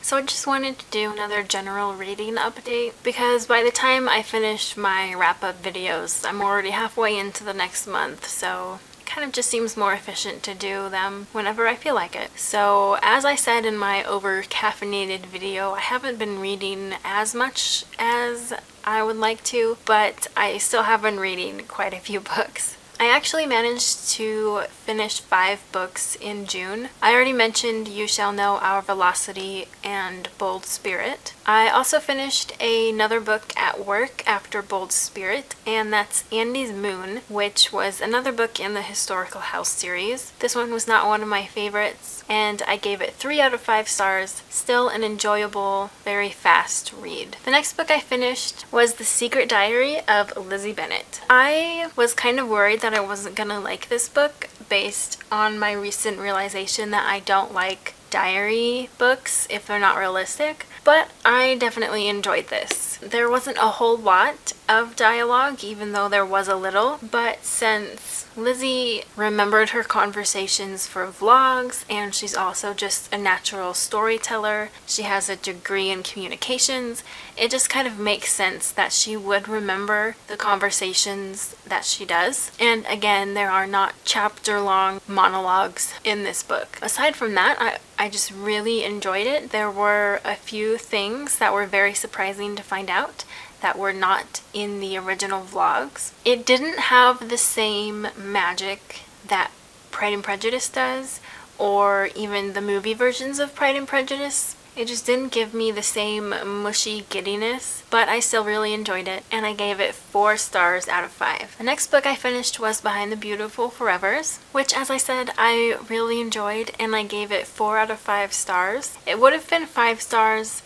So I just wanted to do another general reading update because by the time I finish my wrap-up videos, I'm already halfway into the next month, so it kind of just seems more efficient to do them whenever I feel like it. So as I said in my over-caffeinated video, I haven't been reading as much as I would like to, but I still have been reading quite a few books. I actually managed to finish 5 books in June. I already mentioned You Shall Know Our Velocity and Bold Spirit. I also finished another book at work after Bold Spirit, and that's Andy's Moon, which was another book in the Historical House series. This one was not one of my favorites, and I gave it 3 out of 5 stars. Still an enjoyable, very fast read. The next book I finished was The Secret Diary of Lizzie Bennet. I was kind of worried that I wasn't gonna like this book based on my recent realization that I don't like diary books if they're not realistic, but I definitely enjoyed this. There wasn't a whole lot of dialogue, even though there was a little, but since Lizzie remembered her conversations for vlogs, and she's also just a natural storyteller, she has a degree in communications, it just kind of makes sense that she would remember the conversations that she does. And again, there are not chapter-long monologues in this book. Aside from that, I just really enjoyed it. There were a few things that were very surprising to find out that were not in the original vlogs. It didn't have the same magic that Pride and Prejudice does, or even the movie versions of Pride and Prejudice. It just didn't give me the same mushy giddiness, but I still really enjoyed it, and I gave it 4 stars out of 5. The next book I finished was Behind the Beautiful Forevers, which, as I said, I really enjoyed, and I gave it 4 out of 5 stars. It would have been 5 stars,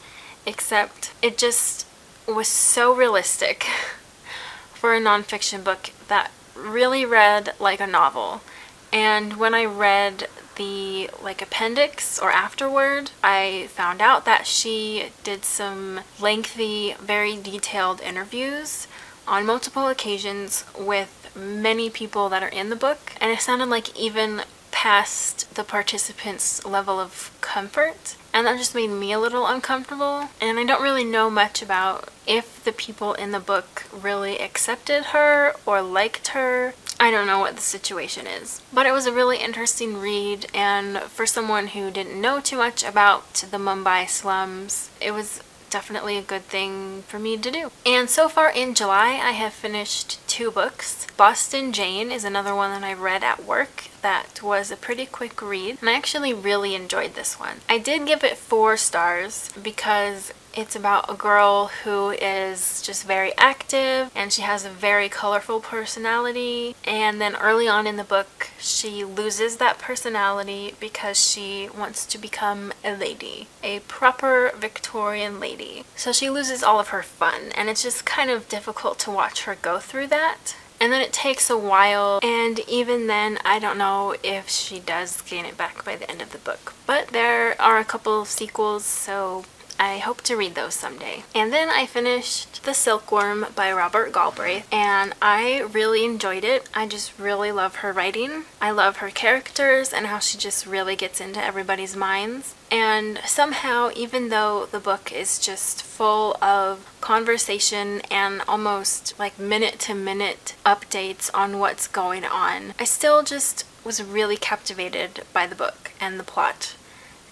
except it just was so realistic for a nonfiction book that really read like a novel. And when I read the appendix or afterword, I found out that she did some lengthy, very detailed interviews on multiple occasions with many people that are in the book, and it sounded like even past the participants' level of comfort, and that just made me a little uncomfortable. And I don't really know much about if the people in the book really accepted her or liked her. I don't know what the situation is, but it was a really interesting read, and for someone who didn't know too much about the Mumbai slums, it was definitely a good thing for me to do. And so far in July, I have finished 2 books. Boston Jane is another one that I read at work that was a pretty quick read, and I actually really enjoyed this one. I did give it 4 stars because it's about a girl who is just very active, and she has a very colorful personality, and then early on in the book she loses that personality because she wants to become a lady, a proper Victorian lady. So she loses all of her fun, and it's just kind of difficult to watch her go through that. And then it takes a while, and even then I don't know if she does gain it back by the end of the book. But there are a couple of sequels, so I hope to read those someday. And then I finished The Silkworm by Robert Galbraith, and I really enjoyed it. I just really love her writing. I love her characters and how she just really gets into everybody's minds. And somehow, even though the book is just full of conversation and almost like minute-to-minute updates on what's going on, I still just was really captivated by the book and the plot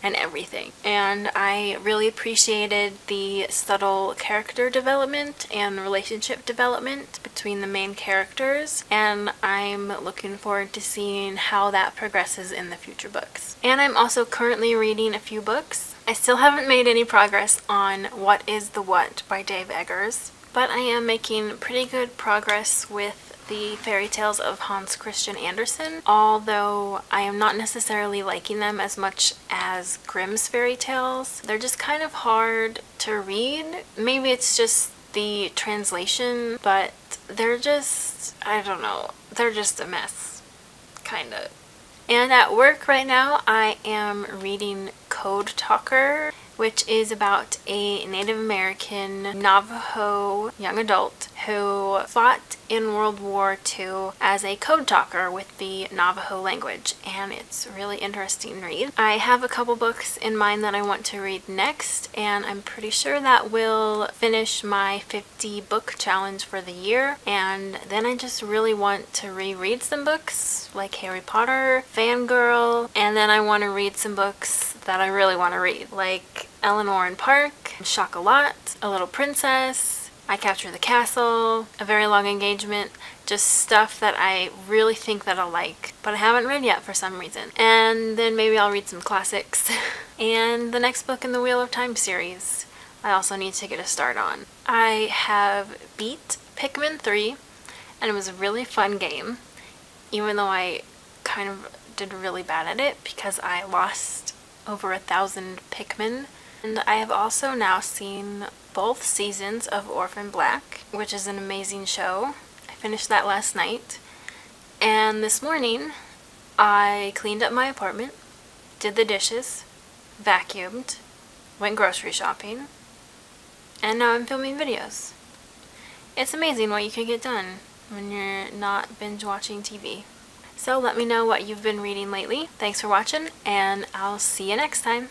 and everything. And I really appreciated the subtle character development and relationship development between the main characters, and I'm looking forward to seeing how that progresses in the future books. And I'm also currently reading a few books. I still haven't made any progress on What is the What by Dave Eggers, but I am making pretty good progress with the fairy tales of Hans Christian Andersen, although I am not necessarily liking them as much as Grimm's fairy tales. They're just kind of hard to read. Maybe it's just the translation, but they're just, I don't know, they're just a mess, kinda. And at work right now, I am reading Code Talker, which is about a Native American Navajo young adult who fought in World War II as a code talker with the Navajo language, and it's a really interesting read. I have a couple books in mind that I want to read next, and I'm pretty sure that will finish my 50 book challenge for the year, and then I just really want to reread some books like Harry Potter, Fangirl, and then I want to read some books that I really want to read, like Eleanor and Park, Chocolat, A Little Princess, I Capture the Castle, A Very Long Engagement, just stuff that I really think that I'll like, but I haven't read yet for some reason. And then maybe I'll read some classics. And the next book in the Wheel of Time series, I also need to get a start on. I have beat Pikmin 3, and it was a really fun game, even though I kind of did really bad at it because I lost over 1,000 Pikmin. And I have also now seen both seasons of Orphan Black, which is an amazing show. I finished that last night. And this morning, I cleaned up my apartment, did the dishes, vacuumed, went grocery shopping, and now I'm filming videos. It's amazing what you can get done when you're not binge watching TV. So let me know what you've been reading lately. Thanks for watching, and I'll see you next time.